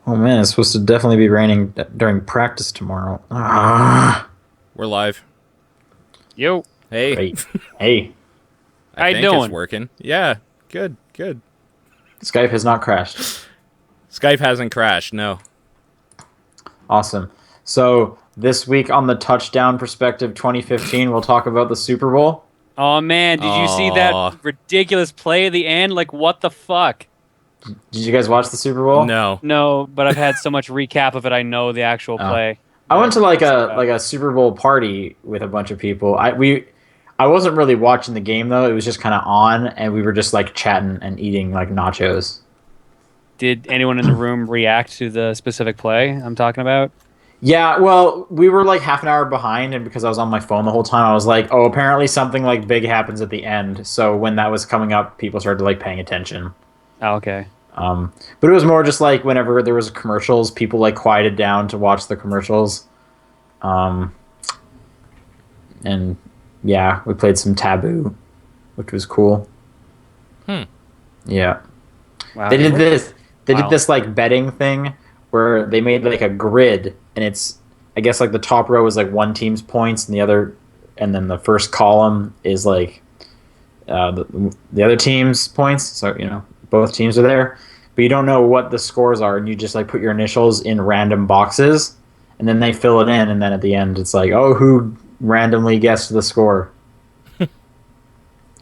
Oh man, it's supposed to definitely be raining during practice tomorrow. Ah, We're live. Yo, Hey, great. Hey, I how you think it's doing? working. Yeah, good, good. Skype has not crashed. Skype hasn't crashed, no. Awesome. So this week on the Touchdown Perspective 2015, we'll talk about the Super Bowl. Oh man, did you see that Oh, ridiculous play at the end? Like, what the fuck? Did you guys watch the Super Bowl? no. No, but I've had so much recap of it. I know the actual Oh. play. I went That to like it's so a bad. like a Super Bowl party with a bunch of people. I wasn't really watching the game though. It was just kind of on, and we were just like chatting and eating like nachos. Did anyone in the room react to the specific play I'm talking about? Yeah, well, we were like half an hour behind, and because I was on my phone the whole time, I was like, "Oh, apparently something like big happens at the end." So when that was coming up, people started like paying attention. Oh, okay. But it was more just like whenever there was commercials, people like quieted down to watch the commercials. Um, and yeah, we played some Taboo, which was cool. Hmm. Yeah, Wow. they did this. They did Wow. this like betting thing where they made like a grid, and it's I guess like the top row is like one team's points, and and then the first column is like the other team's points. So both teams are there, but you don't know what the scores are, and you just like put your initials in random boxes, and then they fill it in, and then at the end it's like, oh, who randomly guessed the score,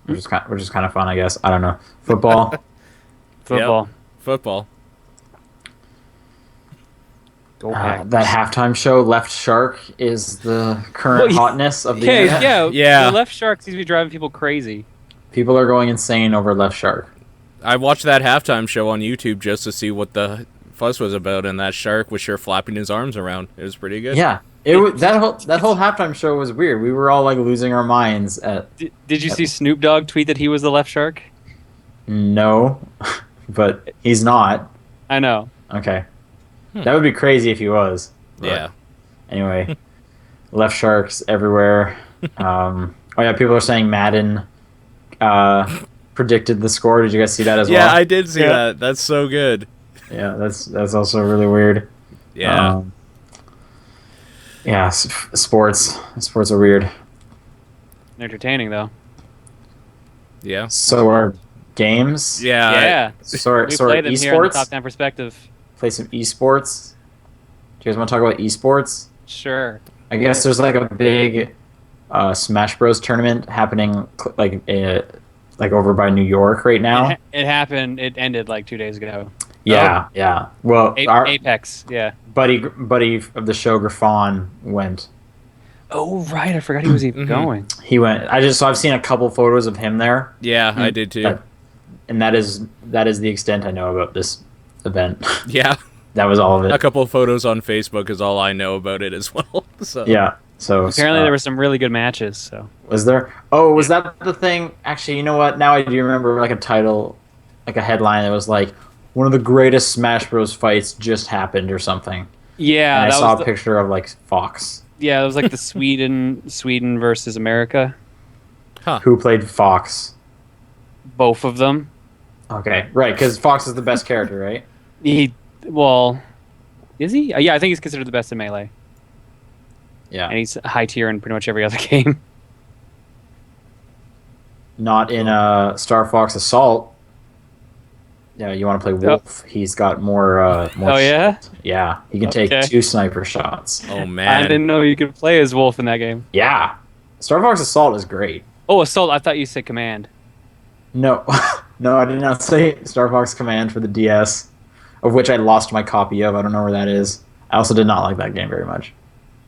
which is kind of fun, I guess. I don't know. Football. Yep. Football. Football. Go Packers. That halftime show, Left Shark, is the current Well, hotness of the Okay, internet. yeah. Yeah. The left shark seems to be driving people crazy. People are going insane over Left Shark. I watched that halftime show on YouTube just to see what the fuss was about, and that shark was sure flapping his arms around. It was pretty good. Yeah, that whole halftime show was weird. We were all like losing our minds at Did you see Snoop Dogg tweet that he was the left shark? no, but he's not. I know. Okay, that would be crazy if he was. But Yeah. Anyway, Left Sharks everywhere. Oh yeah, people are saying Madden predicted the score. Did you guys see that as Yeah, well? I did see Yeah. that. That's so good. Yeah, that's also really weird. Yeah. Yeah, sports are weird. Entertaining though. Yeah. So are games. Yeah. Yeah. So We so are played them here in the esports. top 10 perspective. Play some esports. Do you guys want to talk about esports? Sure. I guess there's like a big Smash Bros tournament happening like over by New York right now. It happened. It ended like 2 days ago. Yeah, yeah. Well, our Apex. Yeah. buddy of the show, Grafon, went. Oh right, I forgot he was even going. He went. I've seen a couple photos of him there, Yeah, I did too. and that is the extent I know about this event. Yeah. That was all of A it. couple of photos on Facebook is all I know about it as well. So Yeah. So Apparently there were some really good matches. So was there? Oh, was that the thing? Actually, you know what? Now I do remember like a title, like a headline that was like, "One of the greatest Smash Bros. Fights just happened" or something. yeah, And I that saw was a picture of like Fox. yeah, it was like the Sweden versus America. Who played Fox? Both of them. Okay, right, because Fox is the best character, right? Well, is he? Yeah, I think he's considered the best in Melee, Yeah. and he's high tier in pretty much every other game. Not in Star Fox Assault. Yeah, you want to play Wolf? He's got more. Oh yeah, Yeah, he can take Okay. 2 sniper shots. Oh I man. didn't know you could play as Wolf in that game. Yeah, Star Fox Assault is great. Oh, Assault. I thought you said Command. No, no, I did not say Star Fox Command for the DS, of which I lost my copy of. I don't know where that is. I also did not like that game very much.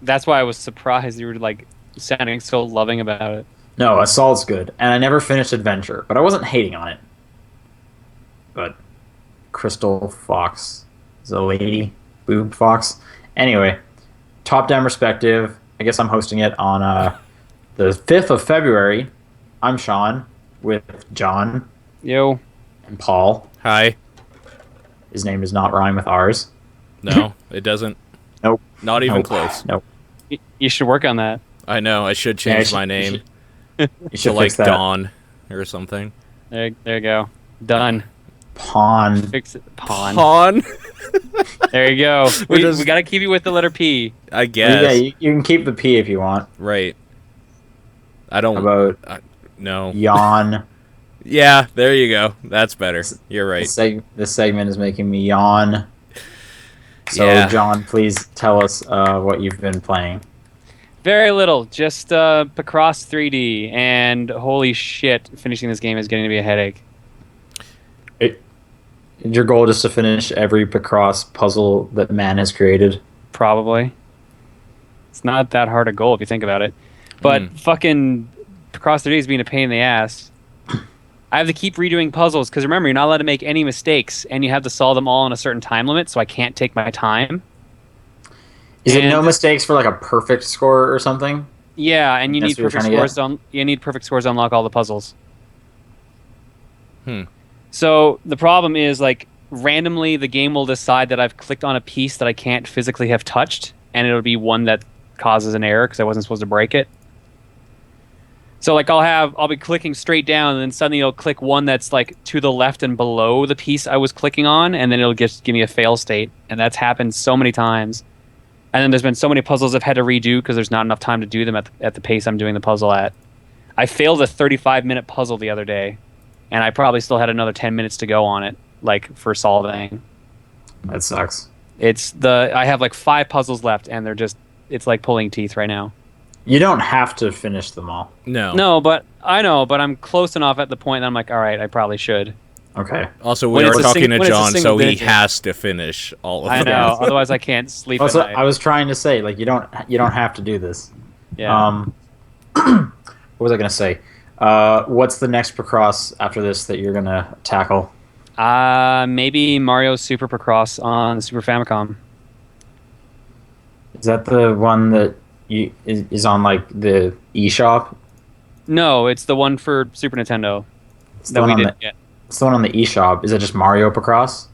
That's why I was surprised you were like sounding so loving about it. No, Assault's good, and I never finished Adventure, but I wasn't hating on it. But Crystal Fox is a lady, boob fox. Anyway, top-down perspective. I guess I'm hosting it on the 5th of February. I'm Sean with John Yo, and Paul. Hi. His name does not rhyme with ours. No, it doesn't. Nope. Not even Nope. close. Nope. you should work on that. I know. I should Yeah, change you my should- name You to should like fix that. Dawn or something. There you go. Done. Pawn. Fix it. Pawn. Pawn. There you go. We're We just- got to keep you with the letter P. I Yeah, guess. you can keep the P if you want. Right. I don't. How about No. yawn? Yeah, there you go. That's better. You're right. This segment is making me yawn. So, Yeah. John, please tell us what you've been playing. Very little. Just Procros 3D. And holy shit, finishing this game is getting to be a headache. Your goal is to finish every Procros puzzle that man has created. Probably. It's not that hard a goal if you think about it. But fucking Procros 3D is being a pain in the ass. I have to keep redoing puzzles because remember, you're not allowed to make any mistakes and you have to solve them all in a certain time limit, so I can't take my time. Is it no mistakes for like a perfect score or something? Yeah, and you That's need what you're perfect trying to scores you need perfect scores to unlock all the puzzles. Hmm. So the problem is like randomly the game will decide that I've clicked on a piece that I can't physically have touched, and it'll be one that causes an error because I wasn't supposed to break it. So like I'll be clicking straight down, and then suddenly it'll click one that's like to the left and below the piece I was clicking on, and then it'll just give me a fail state, and that's happened so many times. And then there's been so many puzzles I've had to redo because there's not enough time to do them at the pace I'm doing the puzzle at. I failed a 35-minute puzzle the other day, and I probably still had another 10 minutes to go on it, like for solving. That sucks. I have like 5 puzzles left, and it's like pulling teeth right now. You don't have to finish them all. No. No, but I'm close enough at the point that I'm like, all right, I probably should. Okay. Also, we When are it's a talking to when it's a John, single so he digit. has to finish all of I them. know, otherwise I can't sleep Also, at night. I was trying to say, like, you don't have to do this. Yeah. What was I gonna say? What's the next Procross after this that you're gonna tackle? Maybe Mario Super Procross on the Super Famicom. Is that the one that is on like the eShop? No, it's the one for Super Nintendo It's the that one we on didn't the, get. it's the one on the eShop. Is it just Mario Procross?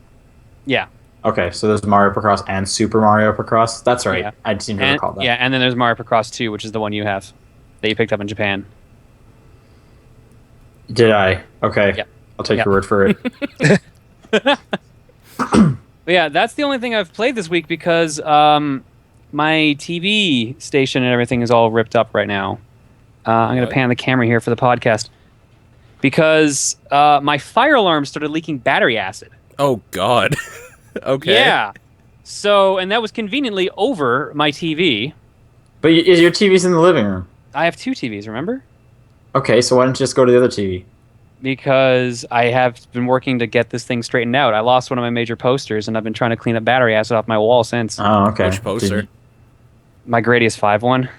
Yeah. Okay, so there's Mario Procross and Super Mario Procross. That's right. Yeah. I seem to And, recall that. yeah, and then there's Mario Procross 2, which is the one you have that you picked up in Japan. Did I? Okay. Yep. I'll take Yep. your word for it. But yeah, that's the only thing I've played this week because my TV station and everything is all ripped up right now. I'm going to What? pan the camera here for the podcast because my fire alarm started leaking battery acid. Oh, God. Okay. Yeah. So, and that was conveniently over my TV. But is your TV's in the living room? I have 2 TVs, remember? Okay, so why don't you just go to the other TV? Because I have been working to get this thing straightened out. I lost one of my major posters, and I've been trying to clean up battery acid off my wall since. Oh, okay. Which poster? My Gradius 5 one.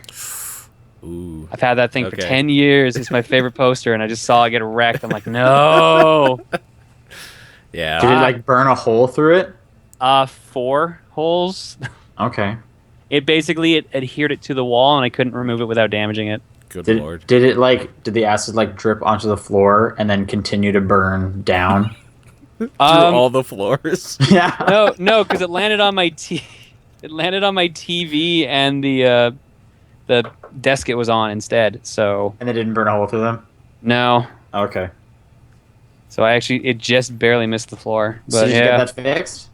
Ooh. I've had that thing for Okay. 10 years. It's my favorite poster, and I just saw it get wrecked. I'm like, no. Yeah. Did it like burn a hole through it? 4 holes. Okay. It basically adhered it to the wall, and I couldn't remove it without damaging it. Good Did Lord. did the acid like drip onto the floor and then continue to burn down? Through all the floors. Yeah. No, because it landed on my It landed on my TV and the desk it was on instead. So And it didn't burn a hole through them? no. Okay. So it just barely missed the floor. But So did you yeah, get that fixed?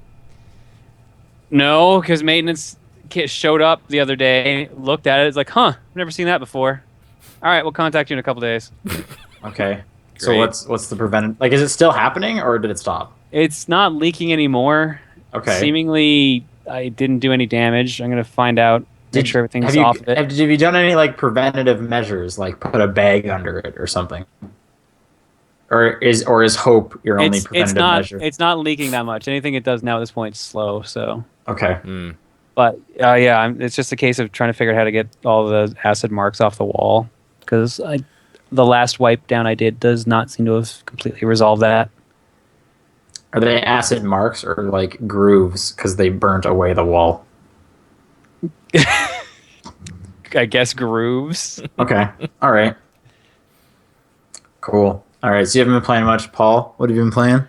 no, because maintenance kit showed up the other day, looked at it, it's like, huh, I've never seen that before. All right, we'll contact you in a couple days. Okay. So Great. what's the preventive? Like, is it still happening or did it stop? It's not leaking anymore. Okay. Seemingly, I didn't do any damage. I'm gonna find out. Make sure everything's off of it. Have you done any like preventative measures, like put a bag under it or something? Or is hope your only preventative measure? It's not leaking that much. Anything it does now at this point is slow. So, Okay. Mm. but yeah, it's just a case of trying to figure out how to get all the acid marks off the wall because the last wipe down I did does not seem to have completely resolved that. Are they acid marks or like grooves because they burnt away the wall? I guess grooves. Okay. All right. Cool. All right. So you haven't been playing much, Paul? What have you been playing?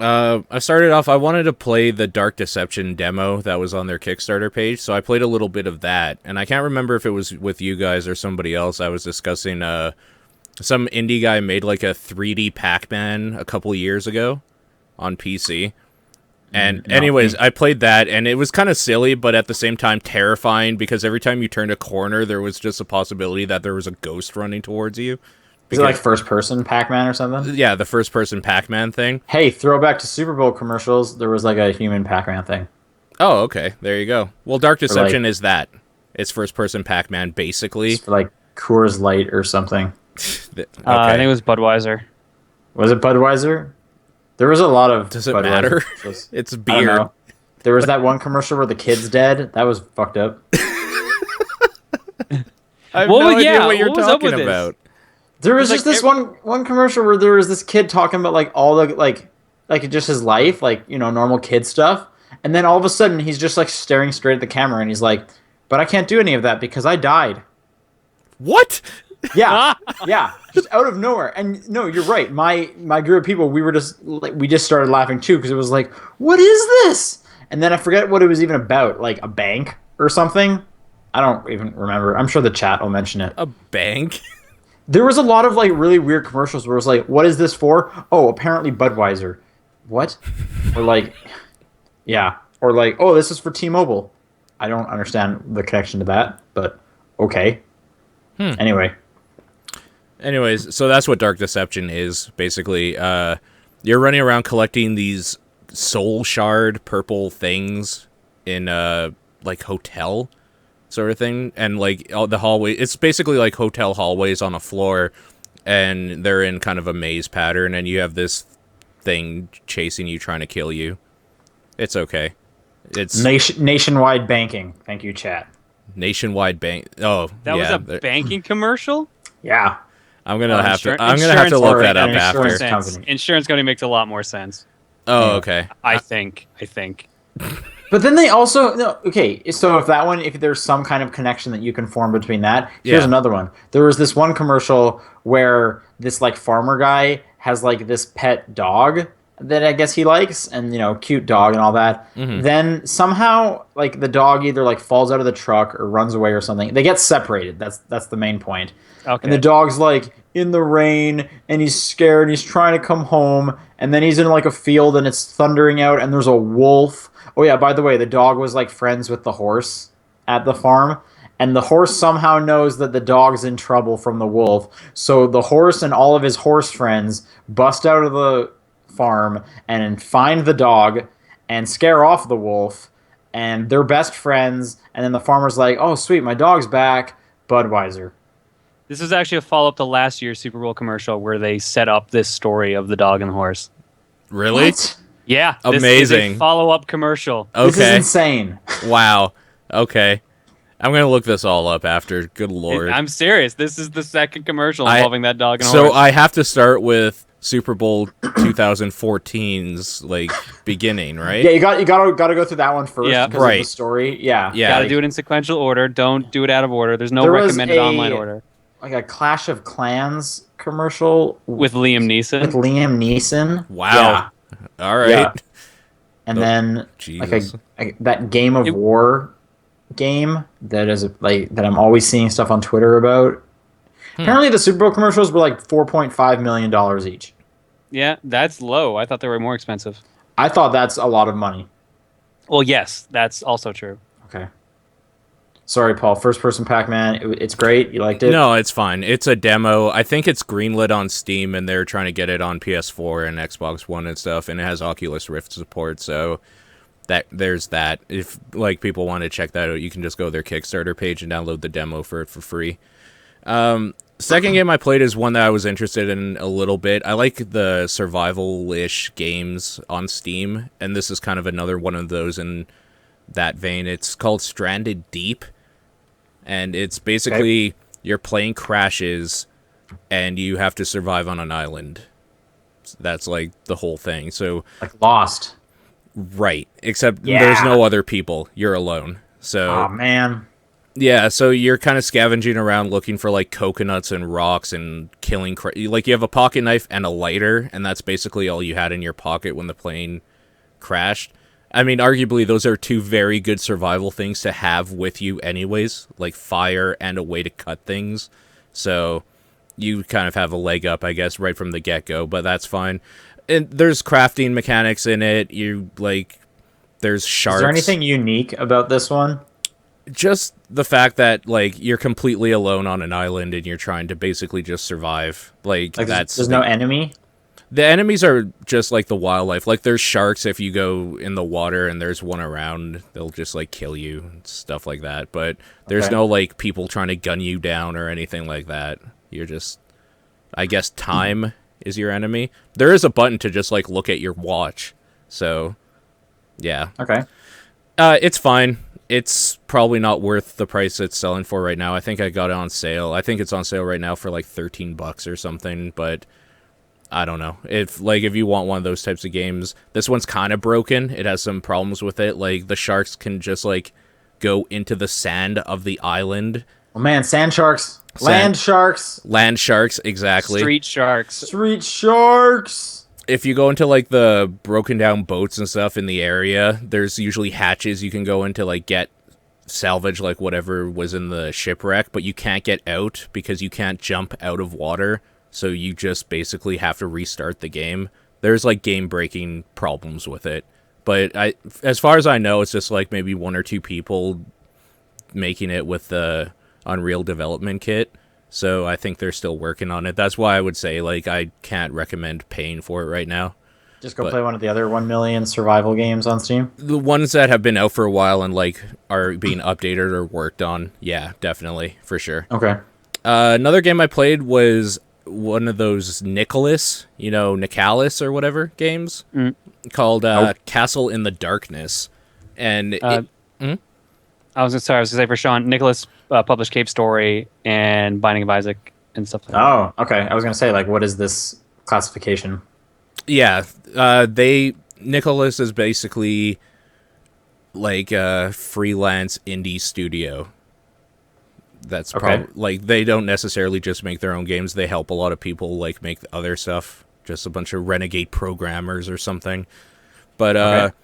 I started off, I wanted to play the Dark Deception demo that was on their Kickstarter page, so I played a little bit of that, and I can't remember if it was with you guys or somebody else. I was discussing, some indie guy made like a 3D Pac-Man a couple years ago, on PC. And anyways, I played that, and it was kind of silly, but at the same time terrifying, because every time you turned a corner, there was just a possibility that there was a ghost running towards you. Is it like first-person Pac-Man or something? Yeah, the first-person Pac-Man thing. Hey, throwback to Super Bowl commercials. There was like a human Pac-Man thing. Oh, okay. There you go. Well, Dark Deception is that. It's first-person Pac-Man, basically. It's for like Coors Light or something. Okay. I think it was Budweiser. Was it Budweiser? There was a lot of. Does it Budweiser matter? commercials. It's I don't beer. know. There was that one commercial where the kid's dead. That was fucked up. I have Well, no idea yeah, what you're what was up talking with this? about. There was It's just like this one commercial where there was this kid talking about like all the like just his life, like, you know, normal kid stuff, and then all of a sudden he's just like staring straight at the camera and he's like, "But I can't do any of that because I died." What? Yeah, yeah, just out of nowhere. And no, you're right. My group of people, we just started laughing too because it was like, "What is this?" And then I forget what it was even about, like a bank or something. I don't even remember. I'm sure the chat will mention it. A bank? There was a lot of like really weird commercials where it was like, "What is this for?" Oh, apparently Budweiser. What? Or like, yeah, or like, "Oh, this is for T-Mobile." I don't understand the connection to that, but okay. Anyway. Anyways, so that's what Dark Deception is, basically. You're running around collecting these soul shard purple things in like hotel sort of thing, and like all the hallway. It's basically like hotel hallways on a floor, and they're in kind of a maze pattern, and you have this thing chasing you, trying to kill you. It's okay. It's Nationwide banking. Thank you, chat. nationwide bank. Oh, That yeah. was a banking commercial? Yeah. I'm gonna have to. Insur- I'm gonna have to insurance look or that up an after. insurance Sense. company. Insurance company makes a lot more sense. Oh, Yeah. okay. I think. But then they also no, okay. So if there's some kind of connection that you can form between that, here's Yeah. another one. There was this one commercial where this like farmer guy has like this pet dog that I guess he likes, and you know, cute dog and all that. Then somehow like the dog either like falls out of the truck or runs away or something. They get separated. That's the main point. Okay. And the dog's like in the rain and he's scared and he's trying to come home, and then he's in like a field and it's thundering out and there's a wolf. Oh yeah, by the way, the dog was like friends with the horse at the farm, and the horse somehow knows that the dog's in trouble from the wolf. So the horse and all of his horse friends bust out of the farm and find the dog and scare off the wolf, and they're best friends, and then the farmer's like, "Oh sweet, my dog's back." Budweiser. This is actually a follow-up to last year's Super Bowl commercial where they set up this story of the dog and the horse. Really? What? Yeah. This is Amazing. a follow-up commercial. This is Okay. insane. Wow. Okay. I'm gonna look this all up after. Good lord. I'm serious. This is the second commercial I- involving that dog and So horse. I have to start with Super Bowl 2014's like beginning, right? Yeah, you gotta go through that one first. Yeah. because of Right. the story. Yeah. Yeah. Gotta do it in sequential order. Don't do it out of order. There's no There was recommended a- online order. Like a Clash of Clans commercial With Liam Neeson. with Liam Neeson. Wow. All right. Yeah. And then Jesus. like that Game of War game that is like that I'm always seeing stuff on Twitter about. Apparently the Super Bowl commercials were like $4.5 million each. Yeah, that's low. I thought they were more expensive. I thought that's a lot of money. Well, yes, that's also true. Okay. Sorry, Paul. First person Pac-Man. It's great. You liked it? No, it's fine. It's a demo. I think it's greenlit on Steam, and they're trying to get it on PS4 and Xbox One and stuff, and it has Oculus Rift support, so there's that. If like people want to check that out, you can just go to their Kickstarter page and download the demo for it for free. Second game I played is one that I was interested in a little bit. I like the survival-ish games on Steam, and this is kind of another one of those in that vein. It's called Stranded Deep. And it's basically you're playing Crashes, and you have to survive on an island. That's like the whole thing. So Like Lost. right, except Yeah. there's no other people. You're alone. So Oh man. yeah, so you're kind of scavenging around looking for like coconuts and rocks and killing. Like you have a pocket knife and a lighter, and that's basically all you had in your pocket when the plane crashed. I mean, arguably, those are two very good survival things to have with you anyways, like fire and a way to cut things. So you kind of have a leg up, I guess, right from the get-go, but that's fine. And there's crafting mechanics in it. You like, there's sharks. Is there anything unique about this one? Just the fact that like you're completely alone on an island and you're trying to basically just survive. Like there's no enemy. The enemies are just like the wildlife. Like there's sharks if you go in the water and there's one around, they'll just like kill you and stuff like that. But there's no like people trying to gun you down or anything like that. You're just, I guess time is your enemy. There is a button to just like look at your watch. So yeah. Okay. It's fine. It's probably not worth the price it's selling for right now. I think I got it on sale. I think it's on sale right now for like $13 or something, but I don't know. If you want one of those types of games, this one's kind of broken. It has some problems with it. Like the sharks can just like go into the sand of the island. Oh man, sand sharks. Land sharks. Land sharks, exactly. Street sharks. Street sharks. If you go into like the broken down boats and stuff in the area, there's usually hatches you can go into like get salvage like whatever was in the shipwreck, but you can't get out because you can't jump out of water. So you just basically have to restart the game. There's like game breaking problems with it. But as far as I know, it's just like maybe one or two people making it with the Unreal Development Kit. So I think they're still working on it. That's why I would say like I can't recommend paying for it right now. Just go play one of the other 1 million survival games on Steam. The ones that have been out for a while and like are being updated or worked on, yeah, definitely, for sure. Okay. Another game I played was one of those Nicholas or whatever games called Castle in the Darkness. And I was gonna say for Sean, Nicholas published Cape Story and Binding of Isaac and stuff like that. Oh, okay. I was gonna say, like, what is this classification? Yeah, Nicholas is basically like a freelance indie studio. That's probably like they don't necessarily just make their own games. They help a lot of people like make other stuff. Just a bunch of renegade programmers or something. But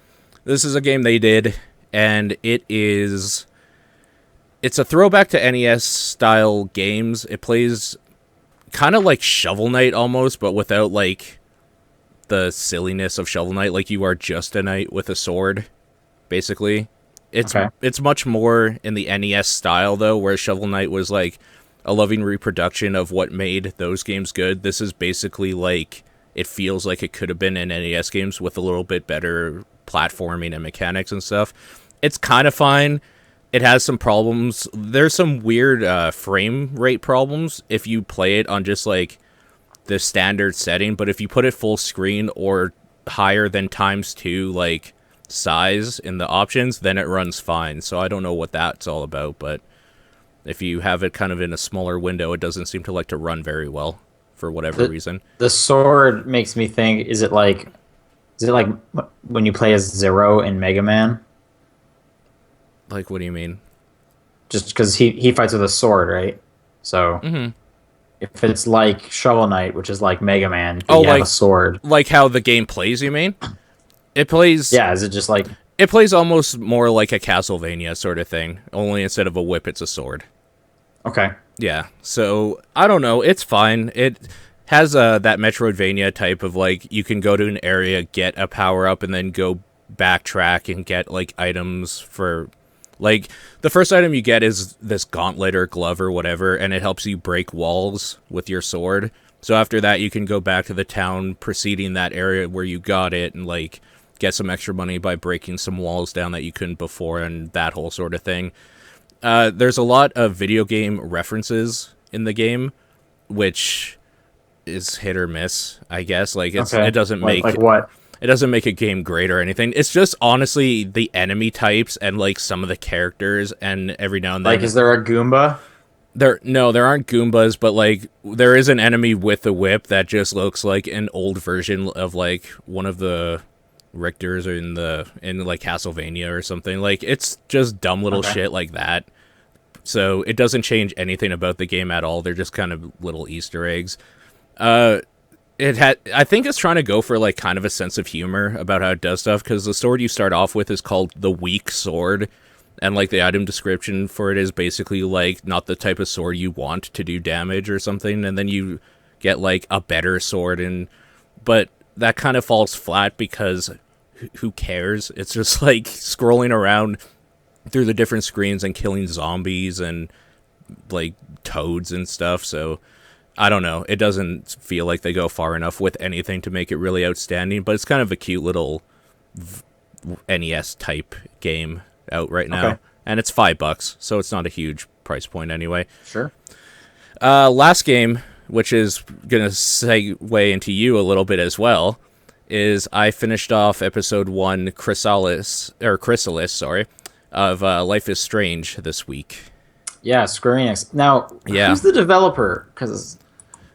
this is a game they did, and it's a throwback to NES style games. It plays kind of like Shovel Knight almost, but without like the silliness of Shovel Knight. Like you are just a knight with a sword, basically. It's much more in the NES style though, where Shovel Knight was like a loving reproduction of what made those games good. This is basically like it feels like it could have been in NES games with a little bit better platforming and mechanics and stuff. It's kind of fine. It has some problems. There's some weird frame rate problems if you play it on just like the standard setting, but if you put it full screen or higher than ×2 like size in the options, then it runs fine. So I don't know what that's all about, but if you have it kind of in a smaller window, it doesn't seem to like to run very well for whatever reason. The sword makes me think, is it like when you play as Zero in Mega Man? Like, what do you mean? Just because he fights with a sword, right? So if it's like Shovel Knight, which is like Mega Man, but you have a sword. Like how the game plays, you mean? It plays... Yeah, is it just like... It plays almost more like a Castlevania sort of thing, only instead of a whip, it's a sword. Okay. Yeah, so, I don't know, it's fine. It has that Metroidvania type of, like, you can go to an area, get a power-up, and then go backtrack and get, like, items for... Like, the first item you get is this gauntlet or glove or whatever, and it helps you break walls with your sword. So after that, you can go back to the town preceding that area where you got it and, like, get some extra money by breaking some walls down that you couldn't before and that whole sort of thing. There's a lot of video game references in the game, which is hit or miss, I guess. Like, it doesn't make... Like what? It doesn't make a game great or anything. It's just honestly the enemy types and like some of the characters, and every now and then. Like, is there a Goomba? There aren't Goombas, but like there is an enemy with a whip that just looks like an old version of like one of the Richters or in like Castlevania or something. Like it's just dumb little shit like that. So it doesn't change anything about the game at all. They're just kind of little Easter eggs. I think it's trying to go for like kind of a sense of humor about how it does stuff, because the sword you start off with is called the weak sword, and like the item description for it is basically like not the type of sword you want to do damage or something, and then you get like a better sword, but that kind of falls flat because who cares? It's just like scrolling around through the different screens and killing zombies and like toads and stuff. So I don't know. It doesn't feel like they go far enough with anything to make it really outstanding, but it's kind of a cute little NES type game out right now. Okay. And it's $5, so it's not a huge price point anyway. Sure. Last game, which is going to segue into you a little bit as well, is I finished off episode 1 Chrysalis, of Life is Strange this week. Yeah, Square Enix. Now, who's the developer? Because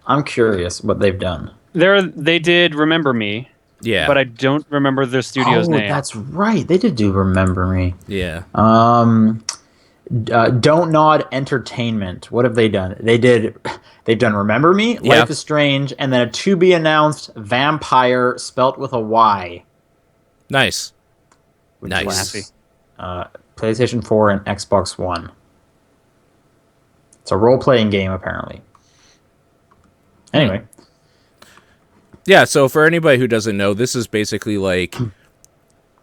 I'm curious what they've done. They did Remember Me. Yeah. But I don't remember their studio's name. That's right. They did do Remember Me. Yeah. Don't Nod Entertainment. What have they done? They've done Remember Me, Life is Strange, and then a to be announced Vampire spelt with a Y. Nice. Nice. Is, PlayStation 4 and Xbox One. It's a role-playing game, apparently. Anyway. Yeah, so for anybody who doesn't know, this is basically like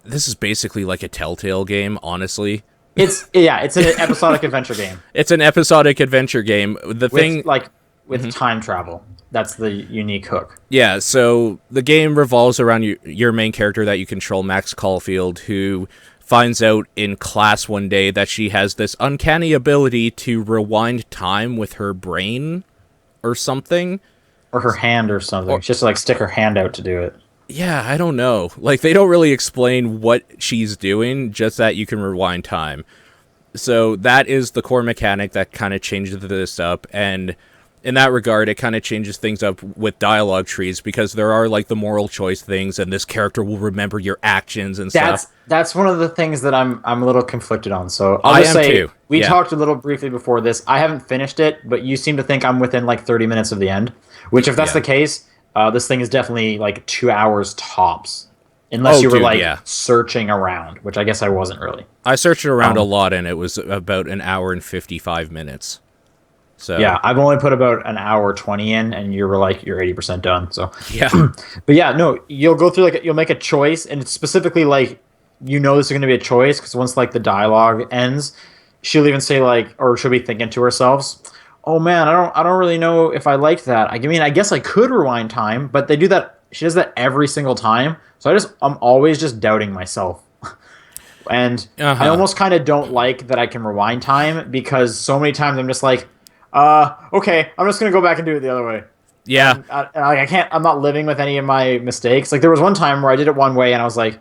a Telltale game, honestly. It's an episodic adventure game. It's an episodic adventure game. With time travel. That's the unique hook. Yeah, so the game revolves around your main character that you control, Max Caulfield, who finds out in class one day that she has this uncanny ability to rewind time with her brain or something. Or her hand or something. She just like stick her hand out to do it. Yeah, I don't know. Like, they don't really explain what she's doing, just that you can rewind time. So that is the core mechanic that kind of changes this up, and in that regard, it kind of changes things up with dialogue trees, because there are, like, the moral choice things, and this character will remember your actions and stuff. That's one of the things that I'm a little conflicted on, so I'll just say, too. We talked a little briefly before this. I haven't finished it, but you seem to think I'm within, like, 30 minutes of the end, which, if that's the case, this thing is definitely, like, 2 hours tops. Unless you were, searching around, which I guess I wasn't really. I searched around a lot, and it was about an hour and 55 minutes. So yeah, I've only put about an hour 20 in, and you're 80% done. So yeah, but yeah, no, you'll go through you'll make a choice, and it's specifically this is going to be a choice because once the dialogue ends, she'll even say or she'll be thinking to ourselves, "Oh man, I don't really know if I liked that. I mean, I guess I could rewind time, but they do that. She does that every single time, so I'm always just doubting myself." And I almost kind of don't like that I can rewind time, because so many times I'm just okay, I'm just gonna go back and do it the other way. Yeah, and I can't. I'm not living with any of my mistakes. There was one time where I did it one way, and I was like,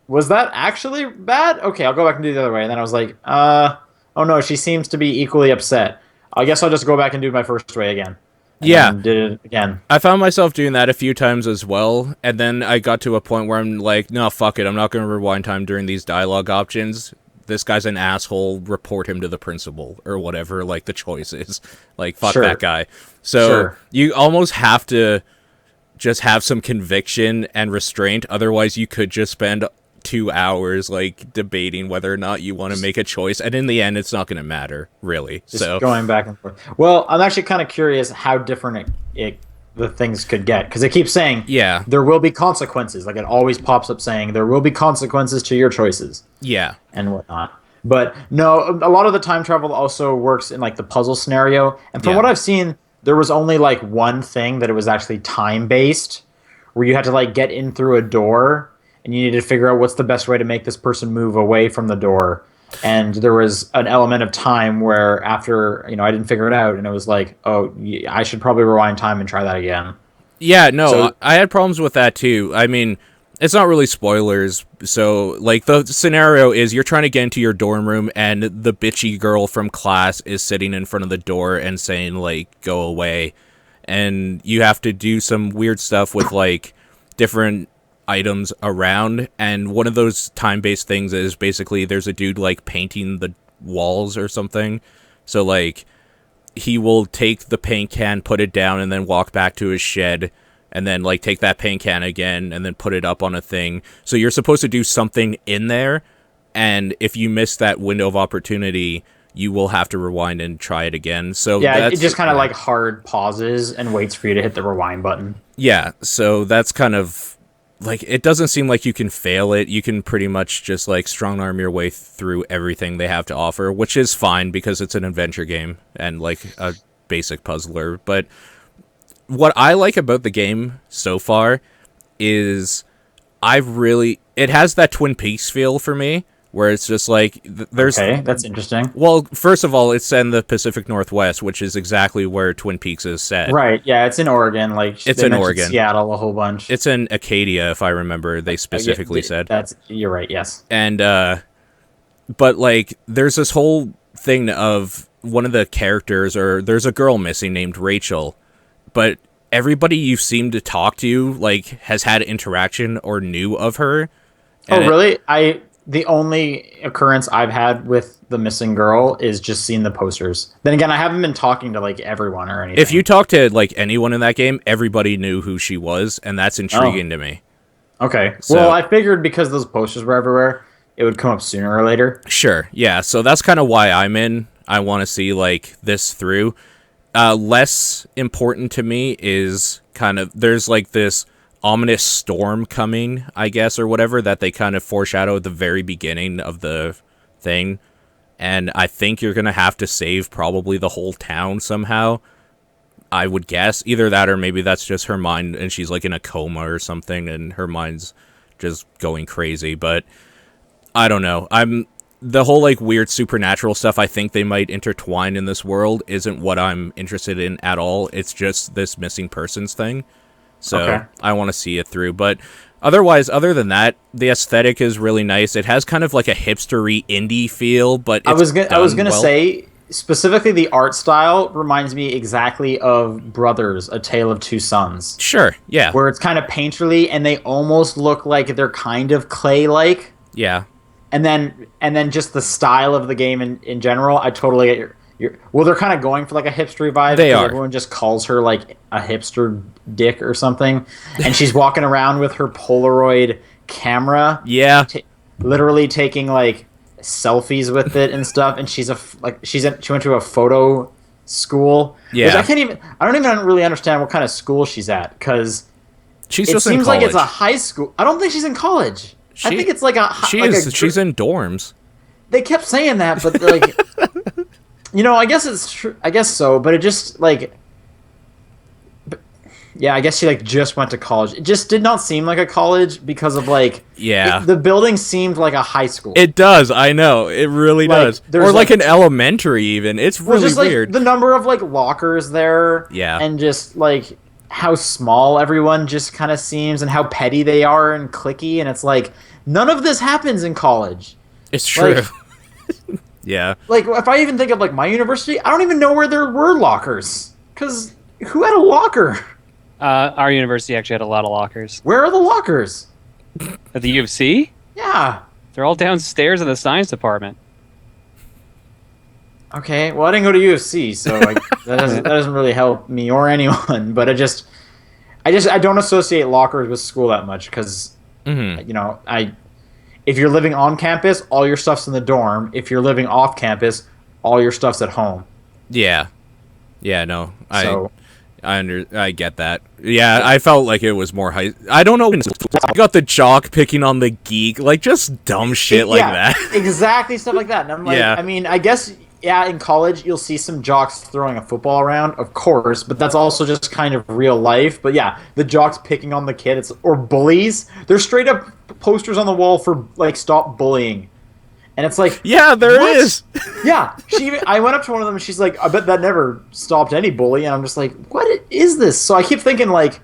"Was that actually bad? Okay, I'll go back and do it the other way." And then I was like, "Oh no, she seems to be equally upset. I guess I'll just go back and do it my first way again." And did it again. I found myself doing that a few times as well, and then I got to a point where I'm like, "No, fuck it. I'm not going to rewind time during these dialogue options. This guy's an asshole, report him to the principal," or whatever, the choice is. Fuck that guy. So you almost have to just have some conviction and restraint, otherwise you could just spend 2 hours, debating whether or not you want to make a choice, and in the end, it's not going to matter, really. Just going back and forth. Well, I'm actually kind of curious how different the things could get, because it keeps saying, there will be consequences. It always pops up saying, there will be consequences to your choices. Yeah. And whatnot. But no, a lot of the time travel also works in the puzzle scenario. And from what I've seen, there was only one thing that it was actually time-based, where you had to get in through a door, and you needed to figure out what's the best way to make this person move away from the door. And there was an element of time where after, I didn't figure it out, and it was I should probably rewind time and try that again. Yeah, no, I had problems with that too. I mean, it's not really spoilers. So, the scenario is you're trying to get into your dorm room, and the bitchy girl from class is sitting in front of the door and saying, go away. And you have to do some weird stuff with, different items around, and one of those time-based things is basically there's a dude painting the walls or something, so he will take the paint can, put it down, and then walk back to his shed, and then take that paint can again and then put it up on a thing. So you're supposed to do something in there, and if you miss that window of opportunity, you will have to rewind and try it again. So Yeah, it that's just kind of like hard pauses and waits for you to hit the rewind button. yeah. So that's kind of like, it doesn't seem like you can fail it. You can pretty much just like strong arm your way through everything they have to offer, which is fine because it's an adventure game and like a basic puzzler. But what I like about the game so far is it has that Twin Peaks feel for me, where it's just like there's Okay, that's interesting. well, first of all, it's set in the Pacific Northwest, which is exactly where Twin Peaks is set. Right, yeah, it's in Oregon. Like It's they in mentioned Oregon. Seattle a whole bunch. It's in Acadia, if I remember, they specifically said. You're right. Yes. And but like there's this whole thing of one of the characters, or there's a girl missing named Rachel, but everybody you seem to talk to like has had interaction or knew of her. Oh, really? The only occurrence I've had with the missing girl is just seeing the posters. Then again, I haven't been talking to like everyone or anything. If you talk to like anyone in that game, everybody knew who she was, and that's intriguing to me. Okay. So- Well, I figured because those posters were everywhere, it would come up sooner or later. Sure, yeah. So that's kind of why I'm in. I want to see like this through. Less important to me is kind of there's like this ominous storm coming, I guess, or whatever, that they kind of foreshadow at the very beginning of the thing. And I think you're going to have to save probably the whole town somehow. I would guess. Either that or maybe that's just her mind and she's like in a coma or something and her mind's just going crazy. But I don't know. The whole like weird supernatural stuff I think they might intertwine in this world isn't what I'm interested in at all. It's just this missing persons thing. So Okay. I want to see it through. But otherwise, other than that, the aesthetic is really nice. It has kind of like a hipstery indie feel, but I was done gonna well. say specifically the art style reminds me exactly of Brothers: A Tale of Two Sons, Sure, yeah. where it's kind of painterly and they almost look like they're kind of clay-like. Yeah. And then just the style of the game in general, I totally get your well, they're kind of going for like a hipstery vibe. They 'cause are. Everyone just calls her like a hipster dick or something, and she's walking around with her Polaroid camera, Yeah. literally taking like selfies with it and stuff. And she went to a photo school. Yeah. Which I don't even really understand what kind of school she's at, because She's it just in seems college. like it's a high school. I don't think she's in college. I think it's like a She's in dorms. They kept saying that, but like, I guess it's true. I guess so, but it just like, yeah, I guess she like just went to college. It just did not seem like a college because of like, Yeah. the building seemed like a high school. It does, I know. It really Like, does. there's, Or like like- an elementary even. It's Well, really just like weird. the number of like lockers there, Yeah. and just like how small everyone just kind of seems, and how petty they are and cliquey, and it's like none of this happens in college. It's true. like- Yeah. Like, if I even think of like my university, I don't even know where there were lockers, because who had a locker? Our university actually had a lot of lockers. Where are the lockers? At the U of C, Yeah. they're all downstairs in the science department. Okay. Well, I didn't go to UFC, so like, that doesn't really help me or anyone. But I don't associate lockers with school that much, because Mhm. if you're living on campus, all your stuff's in the dorm. If you're living off campus, all your stuff's at home. Yeah. Yeah, no. So I get that. Yeah, I felt like it was more high. I don't know. I got the jock picking on the geek, like just dumb shit like yeah, that. exactly, stuff like that. And I'm like, Yeah. I mean, I guess, yeah, in college you'll see some jocks throwing a football around, of course, but that's also just kind of real life. But yeah, the jocks picking on the kids or bullies. There's straight up posters on the wall for like stop bullying, and it's like, Yeah, there what? is. Yeah, I went up to one of them and she's like, I bet that never stopped any bully, and I'm just like, what is this? So I keep thinking like,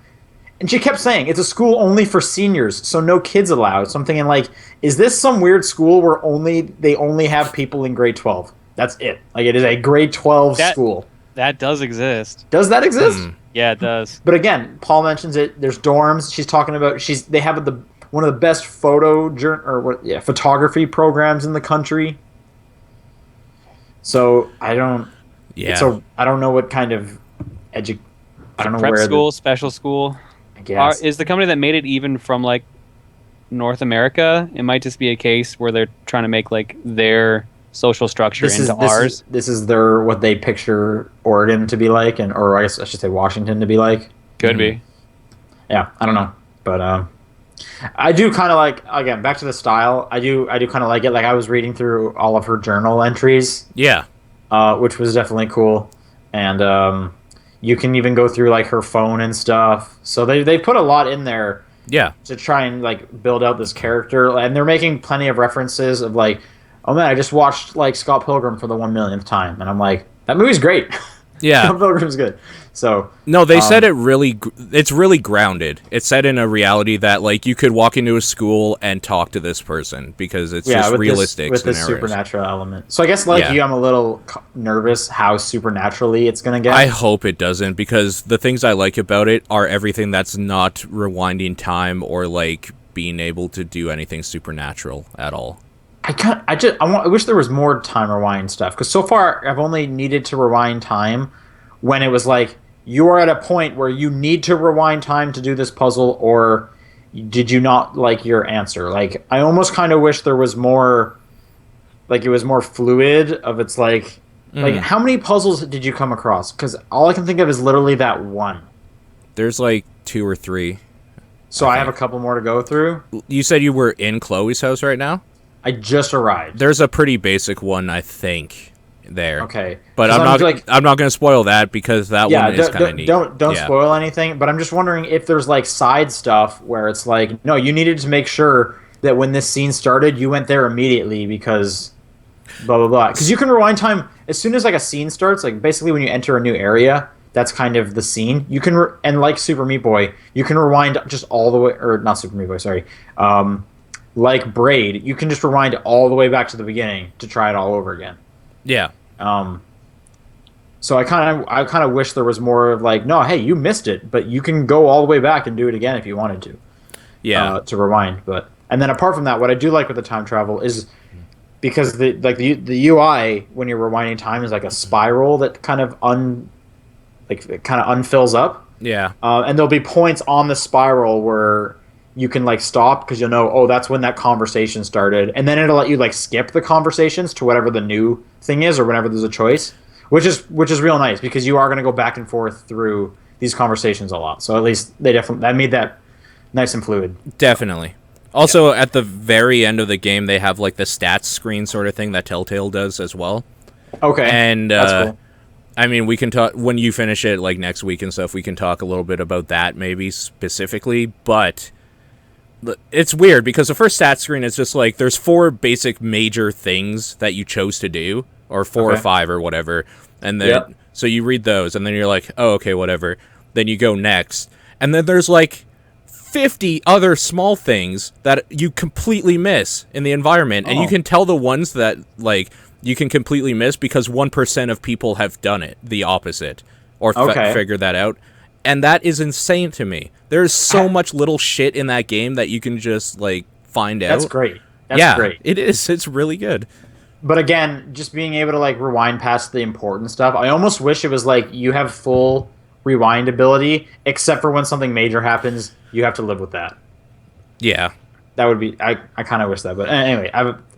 and she kept saying it's a school only for seniors, so no kids allowed. So I'm thinking like, is this some weird school where they only have people in grade 12? That's it. Like, it is a grade 12 school. That does exist. Does that exist? Yeah, it does. But again, Paul mentions it. There's dorms. She's talking about they have one of the best photography programs in the country. So I don't. Yeah. I don't know what kind of I don't know Prep where school, special school. I guess. Is the company that made it even from like North America? It might just be a case where they're trying to make like their social structure This is into this ours. is this is their what they picture Oregon to be like, and or I guess I should say Washington to be like. Could be. Yeah, I don't know, but I do kind of like, again, back to the style. I do kind of like it. Like I was reading through all of her journal entries, Yeah. which was definitely cool, and you can even go through like her phone and stuff. So they put a lot in there Yeah. to try and like build out this character, and they're making plenty of references of like, oh man, I just watched like Scott Pilgrim for the 1 millionth time, and I'm like, that movie's great. Yeah. Scott Pilgrim's good. So No, they said it's really grounded. It's set in a reality that like you could walk into a school and talk to this person because it's just with realistic with this scenarios. supernatural element. So I guess like Yeah. you, I'm a little nervous how supernaturally it's gonna get. I hope it doesn't, because the things I like about it are everything that's not rewinding time or like being able to do anything supernatural at all. I wish there was more time rewind stuff, because so far I've only needed to rewind time when it was like you are at a point where you need to rewind time to do this puzzle, or did you not like your answer? Like I almost kind of wish there was more, like it was more fluid of it's like how many puzzles did you come across? Because all I can think of is literally that one. There's like 2 or 3. So I have a couple more to go through. You said you were in Chloe's house right now? I just arrived. There's a pretty basic one, I think, there. Okay, But 'cause I'm not going to spoil that because that one is kind of neat. Don't Yeah. spoil anything. But I'm just wondering if there's like side stuff where it's like, no, you needed to make sure that when this scene started, you went there immediately because blah blah blah. Because you can rewind time as soon as like a scene starts. Like basically when you enter a new area, that's kind of the scene. You can and like Super Meat Boy, you can rewind just all the way, or not Super Meat Boy, sorry. Like Braid, you can just rewind all the way back to the beginning to try it all over again. Yeah. So I kind of wish there was more of like, no, hey, you missed it, but you can go all the way back and do it again if you wanted to. Yeah. To rewind, and then apart from that, what I do like with the time travel is because the UI when you're rewinding time is like a spiral that kind of unfills up. Yeah. And there'll be points on the spiral where you can like stop because you'll know, oh, that's when that conversation started, and then it'll let you like skip the conversations to whatever the new thing is or whenever there's a choice, which is real nice because you are going to go back and forth through these conversations a lot. So at least that made that nice and fluid. Definitely. Also, at the very end of the game, they have like the stats screen sort of thing that Telltale does as well. Okay, And that's cool. I mean, we can talk when you finish it, like next week and stuff. We can talk a little bit about that, maybe specifically. But it's weird because the first stat screen is just like there's 4 basic major things that you chose to do, or 4 or 5 or whatever, and then so you read those, and then you're like, oh, okay, whatever. Then you go next, and then there's like 50 other small things that you completely miss in the environment, and you can tell the ones that like you can completely miss because 1% of people have done it, the opposite, or figured that out. And that is insane to me. There's so much little shit in that game that you can just like find out. That's great. That's great. It is. It's really good. But again, just being able to like rewind past the important stuff, I almost wish it was like you have full rewind ability, except for when something major happens, you have to live with that. Yeah. That would be. I kind of wish that, but anyway,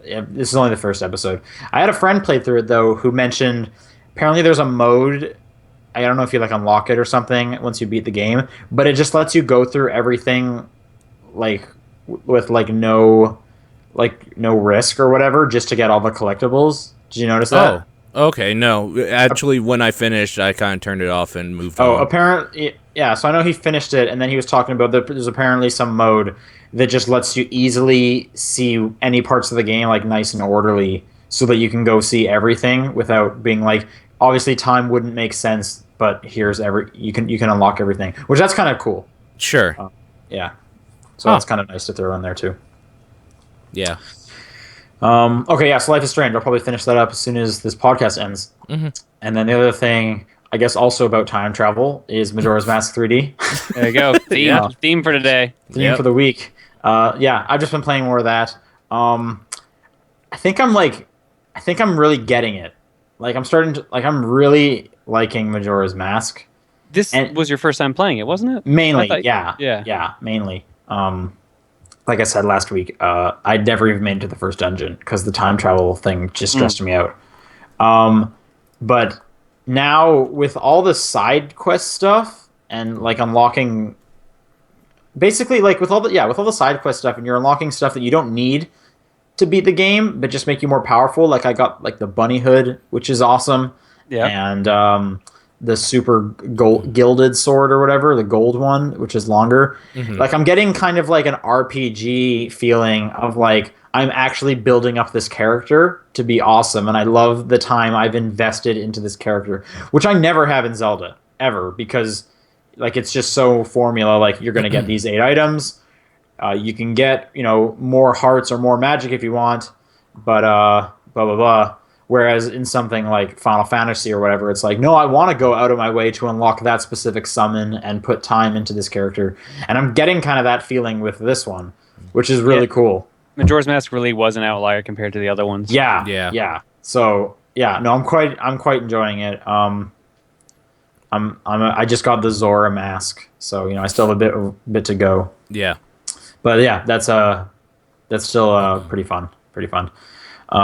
this is only the first episode. I had a friend play through it though, who mentioned apparently there's a mode. I don't know if you like unlock it or something once you beat the game, but it just lets you go through everything like with like no risk or whatever, just to get all the collectibles. Did you notice that? Oh, okay. No, actually, when I finished, I kind of turned it off and moved on. Oh, apparently, yeah. So I know he finished it, and then he was talking about there's apparently some mode that just lets you easily see any parts of the game like nice and orderly, so that you can go see everything without being like. Obviously, time wouldn't make sense, but here's you can unlock everything, which that's kind of cool. Sure. Yeah. So that's kind of nice to throw in there too. Yeah. Okay, yeah. So Life is Strange. I'll probably finish that up as soon as this podcast ends. Mm-hmm. And then the other thing, I guess, also about time travel is Majora's Mask 3D. There you go. Theme for today. Theme for the week. Yeah, I've just been playing more of that. I think I'm really getting it. Like I'm really liking Majora's Mask. This was your first time playing it, wasn't it? Mainly, Yeah. mainly. Like like I said last week, I'd never even made it to the first dungeon because the time travel thing just stressed me out. Um, but now with all the side quest stuff and like unlocking, basically like with all the side quest stuff, and you're unlocking stuff that you don't need to beat the game, but just make you more powerful. Like I got like the bunny hood, which is awesome, Yeah. and the super gold gilded sword or whatever, the gold one, which is longer. Hmm. Like I'm getting kind of like an RPG feeling of like I'm actually building up this character to be awesome, and I love the time I've invested into this character, which I never have in Zelda ever because like it's just so formula. Like you're gonna get these 8 items. You can get, more hearts or more magic if you want, but blah blah blah. Whereas in something like Final Fantasy or whatever, it's like, no, I want to go out of my way to unlock that specific summon and put time into this character. And I'm getting kind of that feeling with this one, which is Yeah. really cool. Majora's Mask really was an outlier compared to the other ones. Yeah, Yeah. yeah. So yeah, no, I'm quite enjoying it. I just got the Zora mask, so I still have a bit to go. Yeah. But yeah, that's still pretty fun. Pretty fun.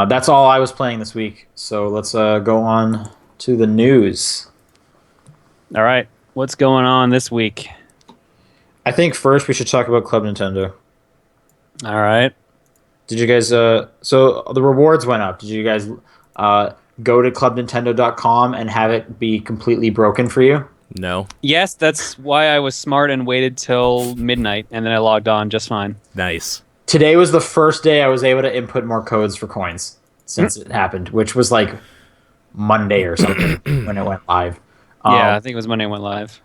That's all I was playing this week. So let's go on to the news. All right. What's going on this week? I think first we should talk about Club Nintendo. All right. Did you guys? So the rewards went up. Did you guys go to clubnintendo.com and have it be completely broken for you? No. Yes, that's why I was smart and waited till midnight, and then I logged on just fine. Nice. Today was the first day I was able to input more codes for coins since it happened, which was like Monday or something when it went live. Yeah, I think it was Monday it went live.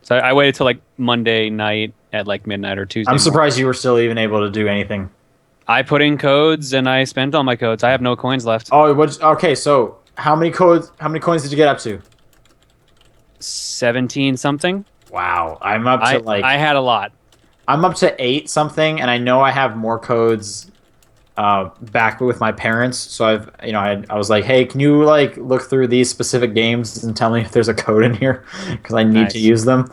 So I waited till like Monday night at like midnight or Tuesday. I'm morning. surprised you were still even able to do anything. I put in codes and I spent all my codes. I have no coins left. Oh, okay. So how many codes? How many coins did you get up to? 17 something. Wow, I'm up to I had a lot. I'm up to 8 something, and I know I have more codes back with my parents. So I was like, hey, can you like look through these specific games and tell me if there's a code in here because I need to Nice. use them.